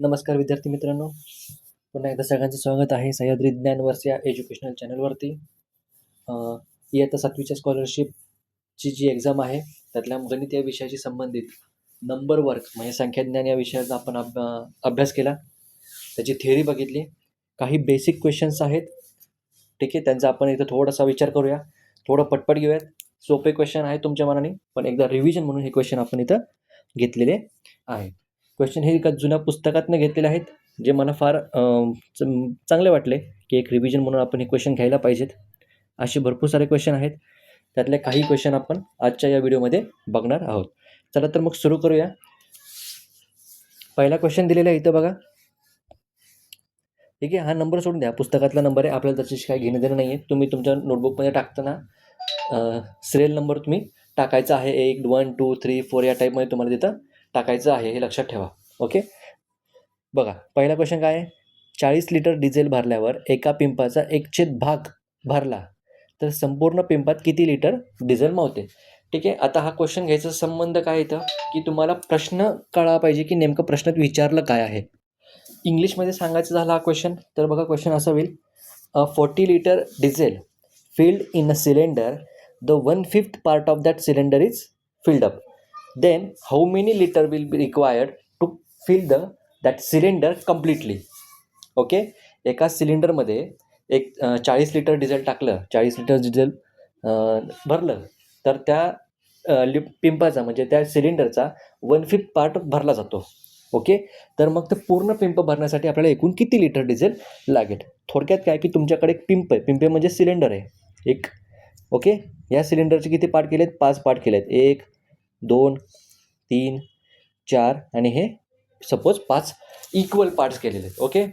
नमस्कार विद्यार्थी मित्रांनो, पुन्हा एकदा सगळ्यांचं स्वागत आहे सह्याद्री ज्ञानवर्ष या एज्युकेशनल चॅनलवरती. इयत्ता 7वीच्या स्कॉलरशिपची जी एक्झाम आहे त्यातल्या गणित या विषयाशी संबंधित नंबर वर्क म्हणजे संख्याज्ञान या विषयाचा आपण अभ्यास केला. त्याची थिअरी बघितली. काही बेसिक क्वेश्चन्स आहेत, ठीक आहे. त्यांचा आपण इथं थोडासा विचार करूया, थोडं पटपट घेऊयात. सोपे क्वेश्चन आहे तुमच्या मनाने, पण एकदा रिव्हिजन म्हणून हे क्वेश्चन आपण इथं घेतलेले आहेत. क्वेश्चन हे एका जुन्या पुस्तकातनं घेतलेले आहेत, जे मला फार चांगले वाटले की एक रिव्हिजन म्हणून आपण हे क्वेश्चन घ्यायला पाहिजेत. असे भरपूर सारे क्वेश्चन आहेत, त्यातले काही क्वेश्चन आपण आजच्या या व्हिडिओमध्ये बघणार आहोत. चला तर मग सुरू करूया. पहिला क्वेश्चन दिलेला आहे इथं बघा, ठीक आहे. हा नंबर सोडून द्या, पुस्तकातला नंबर आहे, आपल्याला त्याच्याशी काही घेणं देणं नाही आहे. तुम्ही तुमच्या नोटबुकमध्ये टाकताना सिरियल नंबर तुम्ही टाकायचा आहे. 1, 1, 2, 3, 4 या टाईपमध्ये तुम्हाला तिथं टाकायचं आहे, हे लक्षात ठेवा. ओके, बघा पहिला क्वेश्चन काय आहे. 40 लिटर डिझेल भरल्यावर एका पिंपाचा 1/भाग भरला तर संपूर्ण पिंपात किती लिटर डिझेल मावते. ठीक आहे. आता हा क्वेश्चन घ्यायचा संबंध काय इथं की तुम्हाला प्रश्न कळला पाहिजे की नेमकं प्रश्नात विचारलं काय आहे. इंग्लिशमध्ये सांगायचं झालं हा क्वेश्चन तर बघा क्वेश्चन असा होईल. 40 litre diesel filled in a cylinder, the 1/5 part of that cylinder is filled up. Then how many liter will be required to fill that cylinder completely? Okay, एका सिलेंडरमध्ये 40 लिटर डिझेल टाकलं, 40 litre diesel भरलं तर त्या पिंपाचा म्हणजे त्या सिलेंडरचा 1/5 part भरला जातो. ओके, तर मग ते पूर्ण पिंप भरण्यासाठी आपल्याला एकूण किती लिटर डिझेल लागेल. थोडक्यात काय की तुमच्याकडे एक पिंप आहे, पिंप म्हणजे सिलेंडर आहे एक. ओके, या सिलेंडरचे किती पार्ट केलेत, 5 पार्ट केलेत. 1, 2, 3, 4 आणि हे सपोज 5 इक्वल पार्ट्स केलेले आहेत. ओके,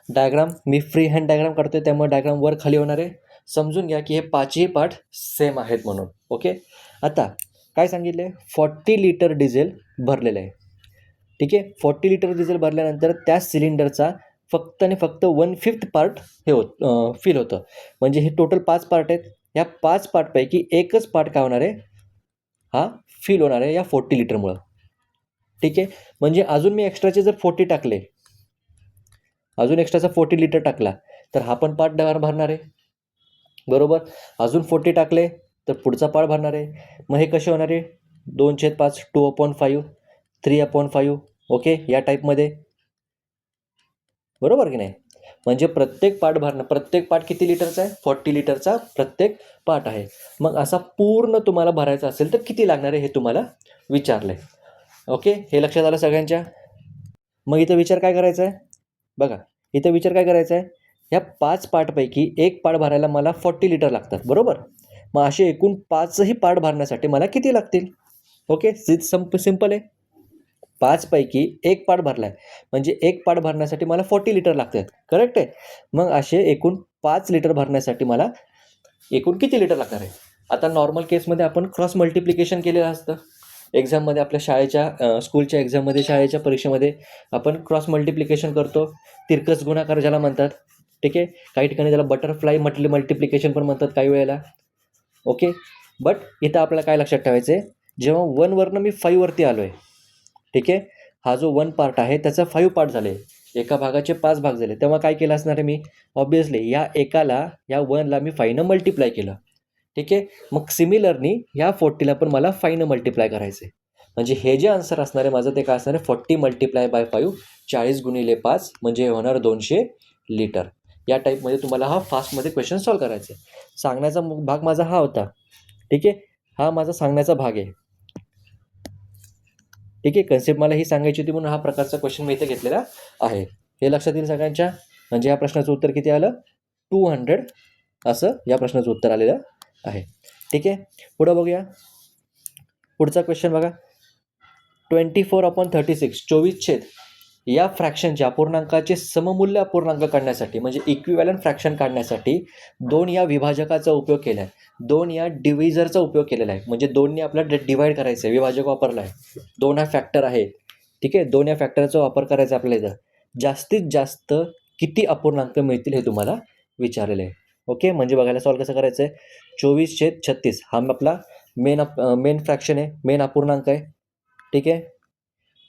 डायग्राम मी फ्री हँड डायग्राम काढतोय, त्यामुळे डायग्राम वर खाली होणार आहे. समजून घ्या की हे 5ही पार्ट सेम आहेत म्हणून. ओके, आता काय सांगितलं आहे, 40 लिटर डिझेल भरलेलं आहे. ठीक आहे, 40 लिटर डिझेल भरल्यानंतर त्या सिलेंडरचा फक्त आणि फक्त 1/5 पार्ट हे फिल होतं. म्हणजे हे टोटल 5 पार्ट आहेत. ह्या 5 पार्टपैकी एकच पार्ट काय होणार आहे, हा फिल होणार आहे या 40 लिटरमुळं. ठीक आहे, म्हणजे अजून मी एक्स्ट्राचे जर 40 टाकले, अजून एक्स्ट्राचा 40 लिटर टाकला तर हा पण पार्ट भरणार आहे, बरोबर. अजून 40 टाकले तर पुढचा पार्ट भरणार आहे. मग हे कसे होणार आहे, 2/5, 2/5, 3/5. ओके, या टाईपमध्ये, बरोबर की नाही. म्हणजे प्रत्येक पार्ट किती लिटरचा आहे, 40 लिटरचा प्रत्येक पार्ट आहे. मग असा पूर्ण तुम्हाला भरायचा असेल तर किती लागणार आहे हे तुम्हाला विचारलं आहे. ओके, हे लक्षात आलं सगळ्यांच्या. मग इथं विचार काय करायचा आहे, बघा इथं विचार काय करायचा आहे, ह्या 5 पार्टपैकी एक पार्ट भरायला मला 40 लिटर लागतात, बरोबर. मग असे एकूण 5ही पार्ट भरण्यासाठी मला किती लागतील. ओके, सिंपल आहे. 5 पैकी एक पार्ट भरला आहे म्हणजे एक पार्ट भरण्यासाठी मला 40 लिटर लागतात, करेक्ट आहे. मग असे एकूण 5 लिटर भरण्यासाठी मला एकूण किती लिटर लागणार आहे. आता नॉर्मल केसमध्ये आपण क्रॉस मल्टिप्लिकेशन केलेलं असतं एक्झाममध्ये, आपल्या शाळेच्या स्कूलच्या एक्झाममध्ये, शाळेच्या परीक्षेमध्ये आपण क्रॉस मल्टिप्लिकेशन करतो, तिरकस गुणाकार ज्याला म्हणतात. ठीक आहे, काही ठिकाणी त्याला बटरफ्लाय मल्टिप्लिकेशन पण म्हणतात काही वेळेला. ओके, बट इथं आपल्याला काय लक्षात ठेवायचं आहे, जेव्हा 1वरनं मी 5वरती आलो आहे, ठीक आहे, हा जो 1 पार्ट आहे त्याचा 5 पार्ट झाले, एका भागाचे 5 भाग झाले, तेव्हा काय केलं असणार आहे मी, ऑब्वियसली या एकाला, या 1ला मी 5नं मल्टिप्लाय केलं. ठीक आहे, मग सिमिलरनी ह्या 40ला पण मला 5नं मल्टिप्लाय करायचं आहे. म्हणजे हे जे आन्सर असणार आहे माझं ते काय असणार आहे, 40 × 5, 40 × 5 म्हणजे हे होणार 200 लिटर. या टाईपमध्ये तुम्हाला हा फास्टमध्ये क्वेश्चन सॉल्व करायचा आहे. सांगण्याचा भाग माझा हा होता. ठीक आहे, हा माझा सांगण्याचा भाग आहे. ठीक आहे, कन्सेप्ट मला ही सांगायची होती म्हणून हा प्रकारचा क्वेश्चन मी इथे घेतलेला आहे. हे लक्षात येईल सगळ्यांच्या. म्हणजे या प्रश्नाचं उत्तर किती आलं, 200 असं या प्रश्नाचं उत्तर आलेलं आहे. ठीक आहे, पुढं बघूया. पुढचा क्वेश्चन बघा, 24/36 24 या फ्रॅक्शनच्या अपूर्णांकाचे सममूल्य अपूर्णांक काढण्यासाठी म्हणजे इक्विव्हॅलंट फ्रॅक्शन काढण्यासाठी 2 या विभाजकाचा उपयोग केला आहे, 2 या डिव्हिजरचा उपयोग केलेला आहे. म्हणजे 2ने आपल्याला डिवाईड करायचं आहे, विभाजक वापरला आहे. 2 हा फॅक्टर आहे. ठीक आहे, 2 या फॅक्टरचा वापर करायचा आपल्याला इथं. जास्तीत जास्त किती अपूर्णांक मिळतील हे तुम्हाला विचारलेलं आहे. ओके, म्हणजे बघायला सॉल्व कसं करायचं आहे, 24/36 हा आपला मेन फ्रॅक्शन आहे, मेन अपूर्णांक आहे. ठीक आहे,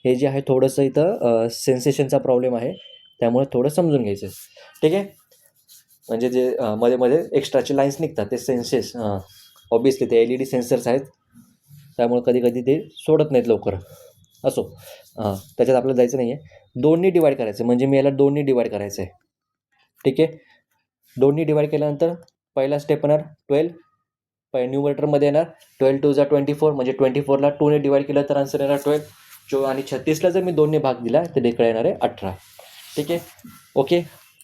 हे जे आहे थोडंसं इथं सेन्सेशनचा प्रॉब्लेम आहे, त्यामुळे थोडं समजून घ्यायचं. ठीक आहे. म्हणजे जे मध्ये मध्ये एक्स्ट्राचे लाईन्स निघतात ते सेन्सेस ऑब्वियसली ते LED सेन्सर्स आहेत, त्यामुळे कधी कधी ते सोडत नाहीत लवकर. असो, त्याच्यात आपल्याला जायचं नाही आहे. 2नी डिवाईड करायचं, म्हणजे मी याला 2नी डिवाईड करायचं आहे. ठीक आहे. 2नी डिवाईड केल्यानंतर पहिला स्टेप येणार 12, न्यूमरेटरमध्ये येणार 12 2 जा 24, म्हणजे 24ला 2ने डिवाईड केलं तर आन्सर येणार 12. आणि 36ला जर मी 2ने भाग दिला तर इकडे येणार आहे 18. ठीक आहे. ओके,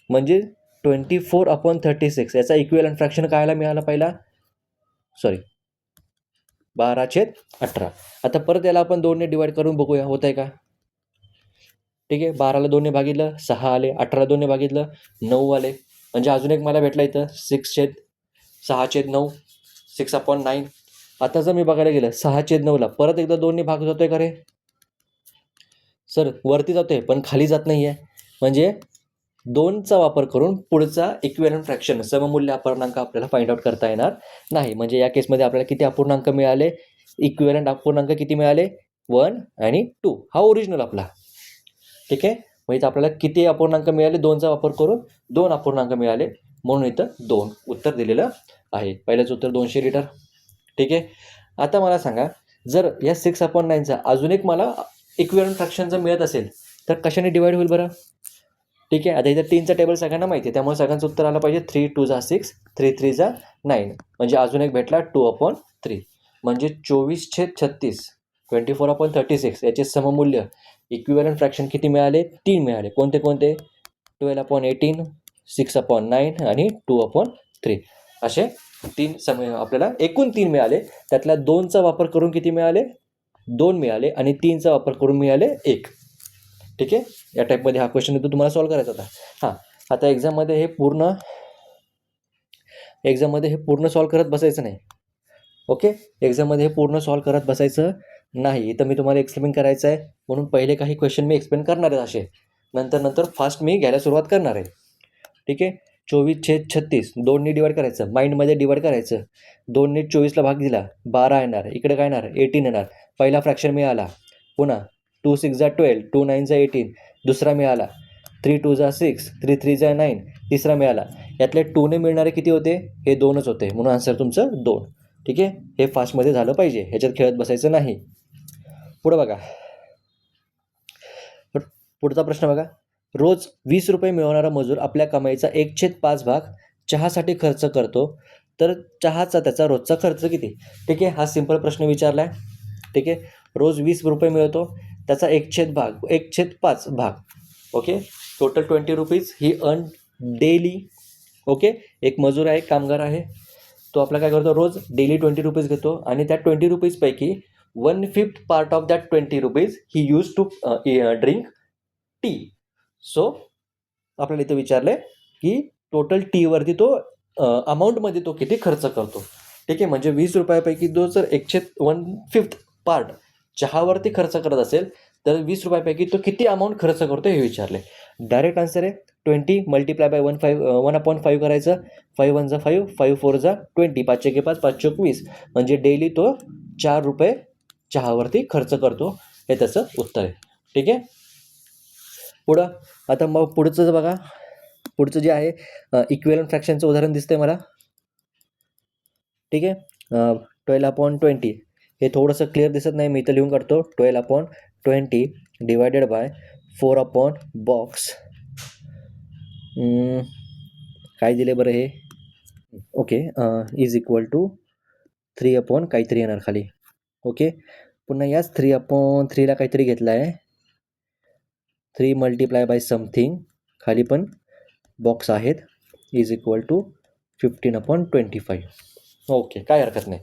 म्हणजे 24/36 याचा इक्विव्हॅलंट फ्रॅक्शन काय मिळाला पहिला, सॉरी 12/18. आता परत याला आपण 2ने डिवाईड करून बघूया होत आहे का. ठीक आहे. 12ला 2ने भागितलं 6 आले, 18ला 2ने भागितलं 9 आले, म्हणजे अजून एक मला भेटला इथं 6/6/9, 6/9. आता जर मी बघायला गेलं 6/9ला परत एकदा 2ने भाग जातोय का रे सर, वरती जातोय पण खाली जात नाही आहे, म्हणजे 2चा वापर करून पुढचा इक्विव्हॅलंट फ्रॅक्शन सममूल्य अपूर्णांक आपल्याला फाइंड आउट करता येणार नाही. म्हणजे या केसमध्ये आपल्याला किती अपूर्णांक मिळाले, इक्विव्हॅलंट अपूर्णांक किती मिळाले, 1 आणि 2, हा ओरिजिनल आपला. ठीक आहे. मग इथं आपल्याला किती अपूर्णांक मिळाले, 2चा वापर करून 2 अपूर्णांक मिळाले, म्हणून इथं 2 उत्तर दिलेलं आहे. पहिल्याचं उत्तर 200 लिटर. ठीक आहे. आता मला सांगा, जर या 6/9चा अजून एक मला इक्विव्हॅलंट फ्रॅक्शन जर मिळत असेल तर कशाने डिवाईड होईल बरं. ठीक आहे. आता इथं 3चा टेबल सगळ्यांना माहिती आहे, त्यामुळे सगळ्यांचं उत्तर आलं पाहिजे 3 2 जा 6, 3 3 जा 9, म्हणजे अजून एक भेटला 2/3, म्हणजे 24/36, 24/36 याचे सममूल्य इक्विव्हॅलंट फ्रॅक्शन किती मिळाले, 3 मिळाले. कोणते कोणते, 12/18, 6/9 आणि 2/3, असे 3 आपल्याला एकूण 3 मिळाले. त्यातल्या 2चा वापर करून किती मिळाले, 2 मिळाले, आणि 3चा वापर करून मिळाले 1. ठीक आहे. या टाईपमध्ये हा क्वेश्चन तो तुम्हाला सॉल्व्ह करायचा होता. आता एक्झाममध्ये हे पूर्ण सॉल्व्ह करत बसायचं नाही. ओके, एक्झाममध्ये हे पूर्ण सॉल्व्ह करत बसायचं नाही. इथं मी तुम्हाला एक्सप्लेन करायचं आहे, म्हणून पहिले काही क्वेश्चन मी एक्सप्लेन करणार आहे असे, नंतर फास्ट मी घ्यायला सुरुवात करणार आहे. ठीक आहे. 24/36 2नी डिवाईड करायचं, माइंडमध्ये डिवाईड करायचं. 2ने 24ला भाग दिला 12 येणार, इकडे काय येणार 18 येणार. पहिला फ्रॅक्शन मिळाला. पुन्हा 2 6 जा 12, 2 9 जा 18, दुसरा मिळाला. 3 2 जा 6, 3 3 जा 9, तिसरा मिळाला. यातले 2ने मिळणारे किती होते, हे 2च होते, म्हणून आन्सर तुमचं 2. ठीक आहे. हे फास्टमध्ये झालं पाहिजे, ह्याच्यात खेळत बसायचं नाही. पुढं बघा, पुढचा प्रश्न बघा. रोज 20 रुपये मिळवणारा मजूर आपल्या कमाईचा 1/5 भाग चहासाठी खर्च करतो, तर चहाचा त्याचा रोजचा खर्च किती. ठीक आहे. हा सिंपल प्रश्न विचारला आहे. ठीक आहे. रोज 20 रुपये मिळतो, त्याचा 1/5 भाग. ओके, टोटल 20 रुपीज ही अर्न डेली. ओके, एक मजूर आहे, कामगार आहे, तो आपला काय करतो, रोज डेली 20 रुपीज घेतो, आणि त्या 20 रुपीजपैकी 1/5 part of that 20 rupees he use to drink tea. So आपल्याला इथं विचारलं आहे की टोटल टीवरती तो अमाऊंटमध्ये तो किती खर्च करतो. ठीक आहे. म्हणजे 20 रुपयापैकी तो जर 1/5 पार्ट चहावरती खर्च करत असेल तर 20 रुपयापैकी तो किती अमाऊंट खर्च करतो हे विचारले. डायरेक्ट आन्सर आहे 20 मल्टिप्लाय बाय 1/5 करायचं. 5 1 जा 5, 5 4 जा 20, 5 1 5, 5 20, म्हणजे डेली तो 4 रुपये चहावरती खर्च करतो, हे त्याचं उत्तर आहे. ठीक आहे. पुढं आता मग पुढचं बघा, पुढचं जे आहे इक्विव्हॅलंट फ्रॅक्शनचं उदाहरण दिसतंय मला. ठीक आहे. 12/20 हे थोडंसं क्लिअर दिसत नाही, मी इथं लिहून काढतो. 12/20 डिवायडेड बाय 4 बॉक्स, काय दिले बरं हे, ओके, इज इक्वल टू 3 काहीतरी येणार खाली. ओके, पुन्हा याच 3/3ला काहीतरी घेतला आहे, 3 मल्टिप्लाय बाय समथिंग, खाली पण बॉक्स आहेत, इज इक्वल टू 15/25. ओके, काय हरकत नाही,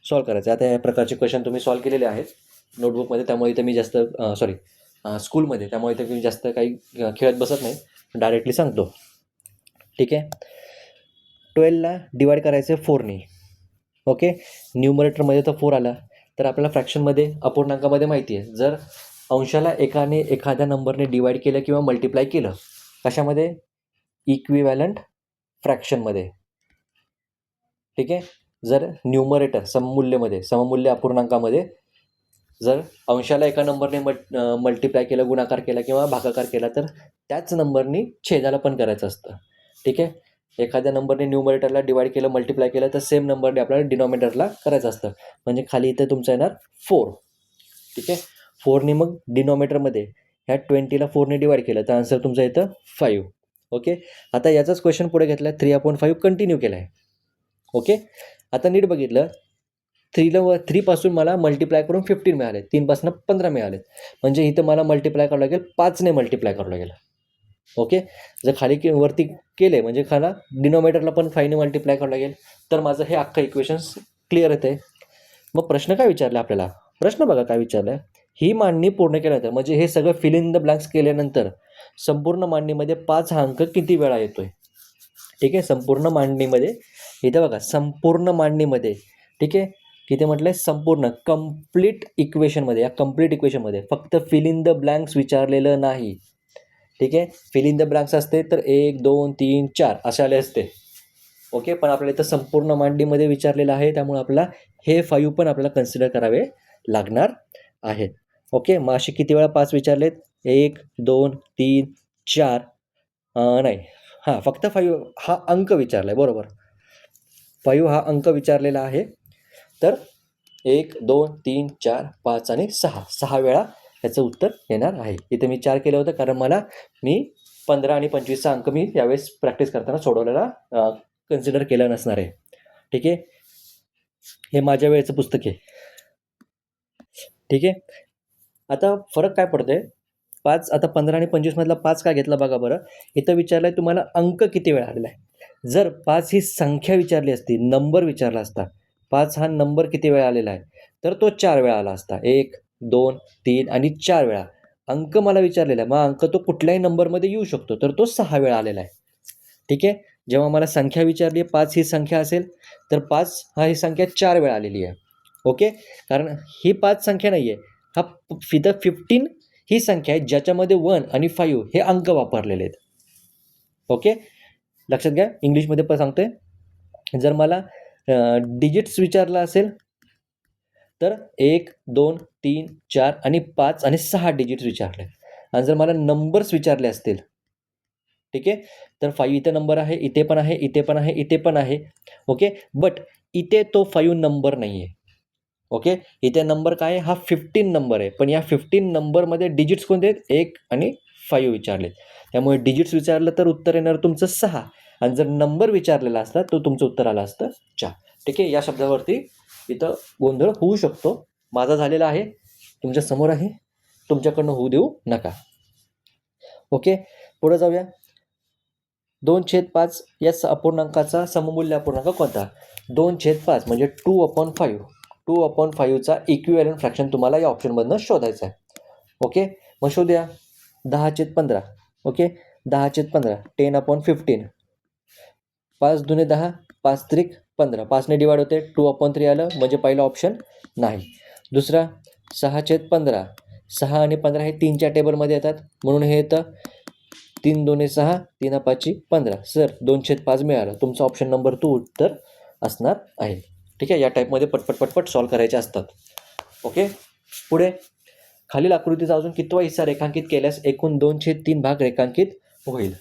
सॉल्व करायचं. आता या प्रकारचे क्वेश्चन तुम्ही सॉल्व केलेले आहेत नोटबुकमध्ये, त्यामुळे इथं मी जास्त स्कूलमध्ये, त्यामुळे इथं मी जास्त काही खेळत बसत नाही, डायरेक्टली सांगतो. ठीक आहे. 12ला डिवाईड करायचं 4ने. ओके, न्यूमरेटरमध्ये तर 4 आला, तर आपल्याला फ्रॅक्शनमध्ये अपूर्णांकामध्ये माहिती आहे, जर अंशाला एखाद्या नंबरने डिवाईड केलं किंवा मल्टिप्लाय केलं, कशामध्ये, इक्विव्हॅलंट फ्रॅक्शनमध्ये. ठीक आहे. जर न्यूमरेटर सममूल्य अपूर्णांकामध्ये जर अंशाला एका नंबरने मल्टिप्लाय केलं, गुणाकार केला किंवा भागाकार केला तर त्याच नंबरनी छेदाला पण करायचं असतं. ठीक आहे. एखाद्या नंबरने न्यूमरेटरला डिवाईड केलं, मल्टिप्लाय केलं तर सेम नंबरने आपल्याला डिनॉमिनेटरला करायचं असतं. म्हणजे खाली इथं तुमचं येणार 4. ठीक आहे. 4ने मग डिनॉमिनेटरमध्ये ह्या 20ला 4ने डिवाईड केलं तर आन्सर तुमचं येतं 5. ओके. आता याचाच क्वेश्चन पुढे घेतला, 3/5 कंटिन्यू केला आहे. ओके. आता नीट बघितलं, 3पासून मला मल्टिप्लाय करून 15 मिळाले, 3पासून 15 मिळाले. म्हणजे इथं मला मल्टिप्लाय करावं लागेल, 5ने मल्टिप्लाय करावं लागेल. ओके. जर खाली वरती केले म्हणजे खाला डिनॉमिनेटरला पण 5ने मल्टिप्लाय करावं लागेल. तर माझं हे अख्खं इक्वेशन्स क्लिअर येते. मग प्रश्न काय विचारला आपल्याला? प्रश्न बघा काय विचारलं आहे. ही मांडणी पूर्ण केल्यानंतर म्हणजे हे सगळं फिल इन द ब्लँक्स केल्यानंतर संपूर्ण मांडणीमध्ये 5 हा अंक किती वेळा येतोय? ठीक आहे. संपूर्ण मांडणीमध्ये इथं बघा, संपूर्ण मांडणीमध्ये, ठीक आहे, किती म्हटलंय? संपूर्ण कंप्लीट इक्वेशनमध्ये, या कंप्लीट इक्वेशनमध्ये फक्त फिल इन द ब्लँक्स विचारलेलं नाही. ठीक आहे. फिल इन द ब्लँक्स असते तर 1 2 3 4 असे आले असते. ओके. पण आपल्याला इथं संपूर्ण मांडणीमध्ये विचारलेलं आहे, त्यामुळे आपल्याला हे 5 पण आपल्याला कन्सिडर करावे लागणार आहेत. ओके. मग असे किती वेळा 5 विचारलेत? 1 2 3 4 नाही, हां, फक्त 5 हा अंक विचारला आहे. बरोबर, 5 हा अंक विचारलेला आहे. तर 1 2 3 4 5 आणि 6 वेळा याचं उत्तर येणार आहे. इथे मी 4 केलं होतं कारण मी 15 आणि 25चा अंक मी यावेळेस प्रॅक्टिस करताना सोडवलेला कन्सिडर केलं नसणार आहे. ठीक आहे. हे माझ्या वेळेचं पुस्तक आहे. ठीक आहे. आता फरक काय पडतोय? 5, आता 15 आणि 25 मधला 5 का घेतला बघा बरं. इथं विचारलंय तुम्हाला अंक किती वेळा आलेला आहे. जर 5 ही संख्या विचारली असती, नंबर विचारला असता, 5 हा नंबर किती वेळा आलेला आहे, तर तो 4 वेळा आला असता. 1 2 3 आणि 4 वेळा. अंक मला विचारलेला आहे, मग अंक तो कुठल्याही नंबरमध्ये येऊ शकतो, तर तो 6 वेळा आलेला आहे. ठीक आहे. जेव्हा मला संख्या विचारली आहे, 5 ही संख्या असेल तर 5 हा ही संख्या 4 वेळा आलेली आहे. ओके. कारण ही 5 संख्या नाही आहे, हा 15 ही संख्या आहे ज्याच्यामध्ये 1 आणि 5 हे अंक वापरलेले आहेत. ओके. लक्षात घ्या. इंग्लिशमध्ये पण सांगतोय. जर मला डिजिट्स विचारला असेल तर 1 2 3 4 आणि 5 आणि 6 डिजिट्स विचारले. आणि जर मला नंबर्स विचारले असतील, ठीक आहे, तर 5 इथे नंबर आहे, इथे पण आहे, इथे पण आहे, इथे पण आहे. ओके. बट इथे तो 5 नंबर नाही आहे. ओके. इथे नंबर काय आहे? हा 15 नंबर आहे. पण या 15 नंबरमध्ये डिजिट्स कोणते आहेत? 1 आणि 5 विचारले. त्यामुळे डिजिट्स विचारलं तर उत्तर येणार तुमचं 6. आणि जर नंबर विचारलेला असता तर तुमचं उत्तर आलं असतं 4. ठीक आहे. या शब्दावरती इथं गोंधळ होऊ शकतो. माझा झालेला आहे, तुमच्या समोर आहे, तुमच्याकडनं होऊ देऊ नका. ओके. पुढे जाऊया. 2/5 या अपूर्णांकाचा सममूल्य अपूर्णांक कोणता? 2/5 म्हणजे 2/5. 2/5चा इक्विव्हॅलंट फ्रॅक्शन तुम्हाला या ऑप्शनमधनं शोधायचा आहे. ओके. मग शोधूया. 10/15. ओके. 10/15 10/15. 5 दुने 10, 5 त्रिक 15. 5ने डिवाइड होते, 2/3 आलं म्हणजे पहिला ऑप्शन नाही. दुसरा 6/15. 6 आणि 15 हे 3च्या टेबलमध्ये येतात म्हणून हे येतं 3 2 6, 3 5 15. सर 2/5 मिळालं. तुमचा ऑप्शन नंबर 2 उत्तर असणार आहे. ठीक आहे. या टाईपमध्ये पटपट सॉल्व करायचे असतात. ओके. पुढे खालील आकृतीचा अजून कितवा हिस्सा रेखांकित केल्यास एकूण 2/3 भाग रेखांकित होईल?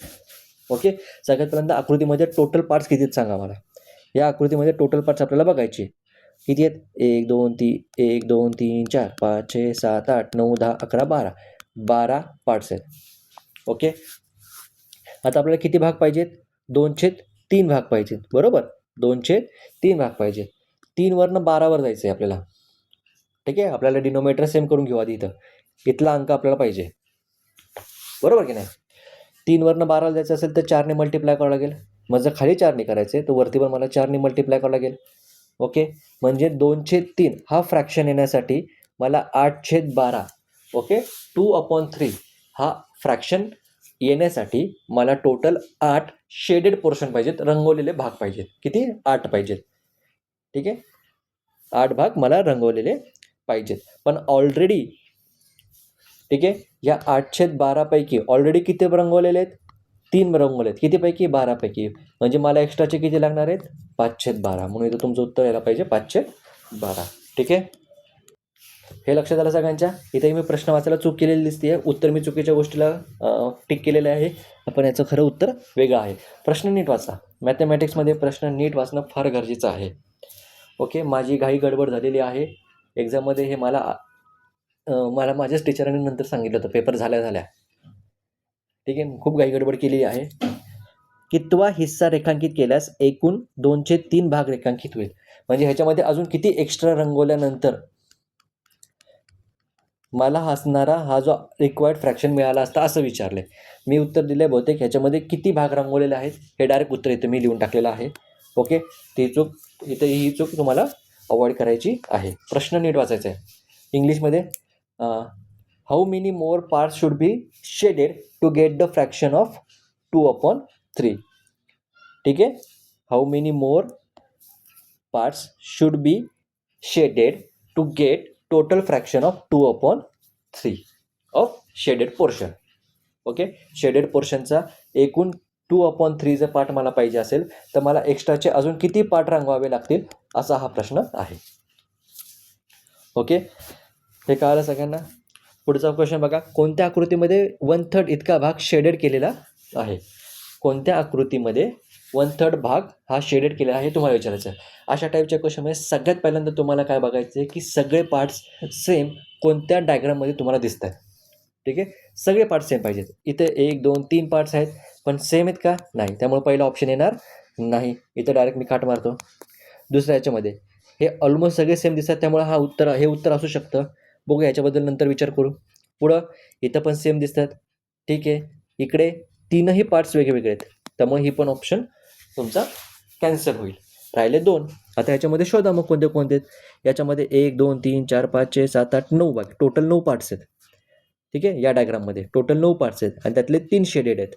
ओके. सगळ्यात पहिल्यांदा आकृतीमध्ये टोटल पार्ट्स किती आहेत सांगा मला. या आकृतीमध्ये टोटल पार्ट्स आपल्याला बघायचे किती आहेत? 1 2 3 1 2 3 4 5 6 7 8 9 10 11 12 पार्ट्स आहेत. ओके. आता आपल्याला किती भाग पाहिजेत? 2/3 भाग पाहिजेत. बरोबर, 2/3 भाग पाहिजेत. 3 वरनं 12 जायचं आहे आपल्याला. ठीक आहे. आपल्याला डिनोमिनेटर सेम करून घेऊ आधी. इथला अंक आपल्याला पाहिजे, बरोबर की नाही. 3 वरनं 12 जायचं असेल तर 4ने मल्टिप्लाय करावं लागेल. मग जर खाली 4ने करायचं आहे तर वरती पण मला 4ने मल्टिप्लाय करावं लागेल. ओके. म्हणजे 2/3 हा फ्रॅक्शन येण्यासाठी मला 8/12, ओके, 2/3 हा फ्रॅक्शन येण्यासाठी मला टोटल 8 शेडेड पोर्शन पाहिजेत, रंगवलेले भाग पाहिजेत. किती? 8 पाहिजेत. ठीक आहे. 8 भाग मला रंगवलेले पाहिजेत. पण ऑलरेडी, ठीक आहे, या 8/12 पैकी ऑलरेडी किती रंगवलेले आहेत? 3 रंगवले आहेत. किती पैकी? 12 पैकी. म्हणजे मला एक्स्ट्राचे किती लागणार आहेत? 5/12. म्हणून इथं तुमचं उत्तर यायला पाहिजे 5/12. ठीक आहे. हे लक्षात आलं सगळ्यांच्या. इथेही मी प्रश्न वाचायला चूक केलेली दिसते आहे, उत्तर मी चुकीच्या गोष्टीला टिक केलेलं आहे, पण याचं खरं उत्तर वेगळं आहे. प्रश्न नीट वाचा. मॅथमॅटिक्समध्ये प्रश्न नीट वाचणं फार गरजेचं आहे. ओके, माझी घाई गडबड झालेली आहे एक्झाममध्ये. हे मला माझ्याच टीचरांनी नंतर सांगितलं होतं पेपर झाल्या. ठीक आहे, खूप घाई गडबड केलेली आहे. कितवा हिस्सा रेखांकित केल्यास एकूण 2/3 भाग रेखांकित होईल. म्हणजे ह्याच्यामध्ये अजून किती एक्स्ट्रा रंगवल्यानंतर मला हसणारा हा जो रिक्वायर्ड फ्रॅक्शन मिळाला असता असं विचारले. मी उत्तर दिले बहुतेक ह्याच्यामध्ये किती भाग रंगवलेले आहेत हे डायरेक्ट उत्तर इथं मी लिहून टाकलेलं आहे. ओके, ती चूक तुम्हाला अवॉइड करायची आहे. प्रश्न नीट वाचायचा आहे. इंग्लिशमध्ये how many more parts should be shaded to get the fraction of 2/3. ठीक आहे, how many more parts should be shaded to get total fraction of 2/3 of shaded portion. Okay, shaded पोर्शनचा एकूण 2/3 जर पार्ट मला पाहिजे असेल तर मला एक्स्ट्राचे अजून किती पार्ट रंगवावे लागतील असा हा प्रश्न आहे. ओके, हे कळालं सगळ्यांना. पुढचा क्वेश्चन बघा. कोणत्या आकृतीमध्ये 1/3 इतका भाग शेडेड केलेला आहे. कोणत्या आकृतीमध्ये 1/3 भाग हा शेडेड केलेला आहे तुम्हाला विचारायचं आहे. अशा टाईपच्या क्वेश्चनमध्ये सगळ्यात पहिल्यांदा तुम्हाला काय बघायचं आहे की सगळे पार्ट्स सेम कोणत्या डायग्राममध्ये तुम्हाला दिसत आहेत. ठीक आहे, सगळे पार्ट्स सेम पाहिजेत. इथे 1 2 3 पार्ट्स आहेत पण सेम आहेत का? नाही. त्यामुळे पहिला ऑप्शन येणार नाही. इथं डायरेक्ट मी काट मारतो. दुसऱ्या याच्यामध्ये हे ऑलमोस्ट सगळे सेम दिसतात त्यामुळे हे उत्तर असू शकतं. बघूया, याच्याबद्दल नंतर विचार करू. पुढं इथं पण सेम दिसतात. ठीक आहे, इकडे 3ही पार्ट्स वेगवेगळे आहेत त्यामुळे ही पण ऑप्शन तुमचा कॅन्सल होईल. राहिले 2. आता याच्यामध्ये शोधा मग कोणते कोणते आहेत. याच्यामध्ये 1 2 3 4 5 6 7 8 9 भाग, टोटल 9 पार्ट्स आहेत. ठीक आहे, या डायग्राममध्ये टोटल 9 पार्ट्स आहेत आणि त्यातले 3 शेडेड आहेत.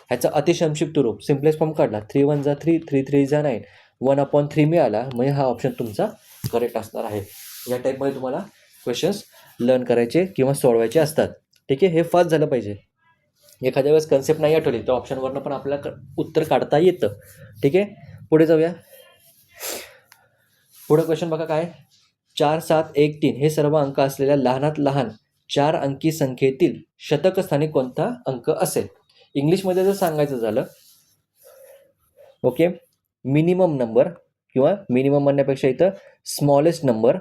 ह्याचा अतिसंक्षिप्त रूप सिम्पलेस्ट फॉर्म काढला. 3 1 जा 3, 3 3 जा 9, 1/3 मिळाला. म्हणजे हा ऑप्शन तुमचा करेक्ट असणार आहे. या टाईपमध्ये तुम्हाला क्वेश्चन्स लर्न करायचे किंवा सोडवायचे असतात. ठीक आहे, हे फास्ट झालं पाहिजे. एखाद्या वेळेस कन्सेप्ट नाही आठवली तर ऑप्शनवरनं पण आपल्याला उत्तर काढता येतं. ठीक आहे, पुढे जाऊया. पुढं क्वेश्चन बघा काय. 4 7 1 3 हे सर्व अंक असलेल्या लहानात लहान 4 अंकी संख्येतील शतक स्थानी कोणता अंक असेल. इंग्लिशमध्ये जर सांगायचं झालं, ओके, मिनिमम नंबर किंवा मिनिमम म्हणण्यापेक्षा इथं स्मॉलेस्ट नंबर.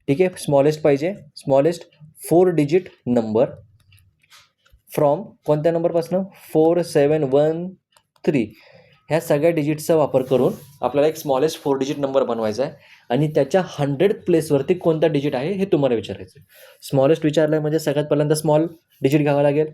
ठीक आहे, स्मॉलेस्ट पाहिजे. स्मॉलेस्ट 4 डिजिट नंबर फ्रॉम कोणत्या नंबरपासून 4 7 1 3 ह्या सगळ्या डिजिटचा वापर करून आपल्याला एक स्मॉलेस्ट 4 डिजिट नंबर बनवायचा आहे आणि त्याच्या 100 प्लेसवरती कोणता डिजिट आहे हे तुम्हाला विचारायचं आहे. स्मॉलेस्ट विचारलं आहे म्हणजे सगळ्यात पहिल्यांदा स्मॉल डिजिट घ्यावा लागेल.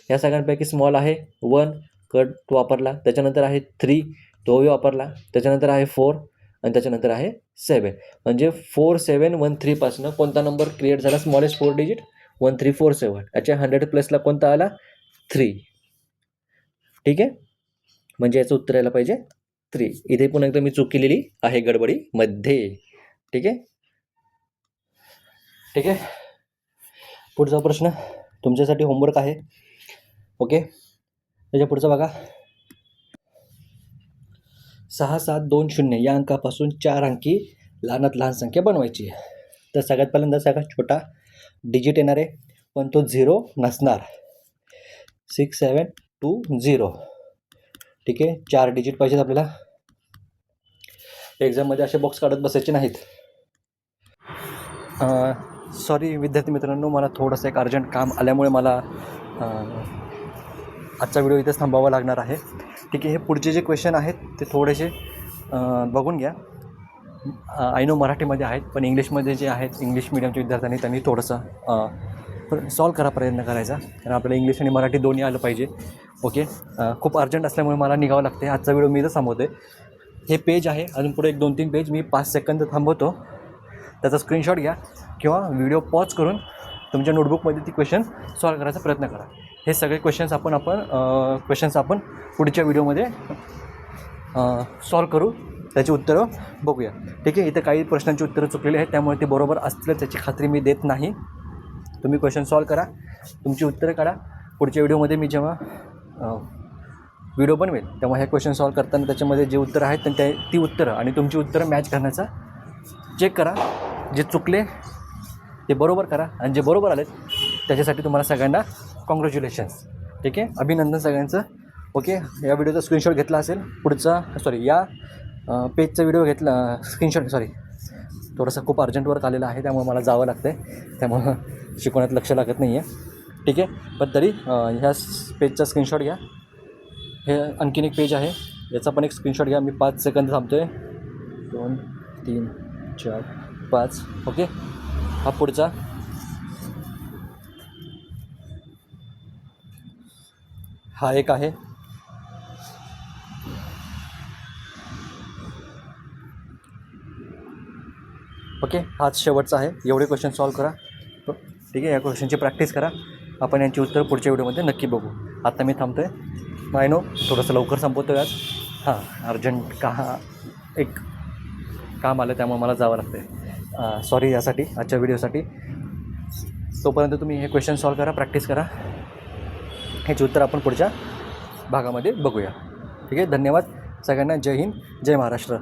ह्या सगळ्यांपैकी स्मॉल आहे 1, कट तो वापरला. त्याच्यानंतर आहे 3, तोही वापरला. त्याच्यानंतर आहे 4 आणि त्याच्यानंतर आहे 7. म्हणजे 4 7 1 3 पासून कोणता नंबर क्रिएट झाला स्मॉलेस्ट 4 डिजिट 1 3 4 7. याच्या 100 प्लसला कोणता आला 3. ठीक आहे, म्हणजे याचं उत्तर यायला पाहिजे 3. इथे पुन्हा एकदा मी चूक केलेली आहे गडबडीमध्ये. ठीक आहे, ठीक आहे. पुढचा प्रश्न तुमच्यासाठी होमवर्क आहे. ओके, त्याच्या पुढचं बघा. 6 7 2 0 या अंकापासून 4 अंकी लहानात लहान संख्या बनवायची आहे. तर सगळ्यात पहिल्यांदा सगळ्यात छोटा डिजिट येणार आहे पण तो 0 नसणार. 6 7 2 0. ठीक आहे, 4 डिजिट पाहिजेत आपल्याला. एक्झाममध्ये असे बॉक्स काढत बसायचे नाहीत. सॉरी विद्यार्थी मित्रांनो, मला थोडंसं एक अर्जंट काम आल्यामुळे मला आजचा व्हिडिओ इथेच थांबावा लागणार आहे. ठीक आहे, हे पुढचे जे क्वेश्चन आहेत ते थोडेसे बघून घ्या. आय नो मराठीमध्ये आहेत पण इंग्लिशमध्ये जे आहेत इंग्लिश मिडियमच्या विद्यार्थ्यांनी त्यांनी थोडंसं सॉल्व करा, प्रयत्न करायचा. कारण आपल्याला इंग्लिश आणि मराठी दोन्ही आलं पाहिजे. ओके, खूप अर्जंट असल्यामुळे मला निघावं लागते. आजचा व्हिडिओ मी इथं थांबवते. हे पेज आहे, अजून पुढे 1 2 3 पेज मी 5 सेकंद थांबवतो. त्याचा स्क्रीनशॉट घ्या किंवा व्हिडिओ पॉज करून तुमच्या नोटबुकमध्ये ती क्वेश्चन सॉल्व करायचा प्रयत्न करा. हे सगळे क्वेश्चन्स आपण पुढच्या व्हिडिओमध्ये सॉल्व करू, त्याची उत्तरं बघूया. ठीक आहे, इथं काही प्रश्नांची उत्तरं चुकलेली आहेत त्यामुळे ते बरोबर असतील त्याची खात्री मी देत नाही. तुम्ही क्वेश्चन सॉल्व करा, तुमची उत्तरं काढा. पुढच्या व्हिडिओमध्ये मी जेव्हा व्हिडिओ बनवेल तेव्हा हे क्वेश्चन सॉल्व करताना त्याच्यामध्ये जे उत्तरं आहेत ती उत्तरं आणि तुमची उत्तरं मॅच करण्याचा चेक करा. जे चुकले ते बरोबर करा आणि जे बरोबर आलेत त्याच्यासाठी तुम्हाला सगळ्यांना कॉंग्रॅच्युलेशन्स. ठीक आहे, अभिनंदन सगळ्यांचं. ओके, या व्हिडिओचा स्क्रीनशॉट घेतला असेल, पुढचा या पेजचा व्हिडिओ घेतला स्क्रीनशॉट, थोडंसं खूप अर्जंट वर्क आलेलं आहे त्यामुळे मला जावं लागतं आहे, त्यामुळं शिकवण्यात लक्ष लागत नाही आहे. ठीक आहे, पण तरी ह्या पेजचा स्क्रीनशॉट घ्या. हे आणखीन एक पेज आहे, याचा पण एक स्क्रीनशॉट घ्या. मी 5 सेकंद थांबतो आहे. 2 3 4 5. ओके, हा पुढचा. हा एक आहे. ओके, हाच शेवटचा आहे. एवढे क्वेश्चन सॉल्व करा. ठीक आहे, या क्वेश्चनची प्रॅक्टिस करा. आपण यांची उत्तर पुढच्या व्हिडिओमध्ये नक्की बघू. आता मी थांबतो आहे. आय नो थोडंसं लवकर संपवतो आहे आज. अर्जंट एक काम आलं त्यामुळे मला जावं लागतं आहे. सॉरी यासाठी, आजच्या व्हिडिओसाठी. तोपर्यंत तुम्ही हे क्वेश्चन सॉल्व करा, प्रॅक्टिस करा. ह्याची उत्तर आपण पुढच्या भागामध्ये बघूया. ठीक आहे, धन्यवाद सगळ्यांना. जय हिंद, जय महाराष्ट्र.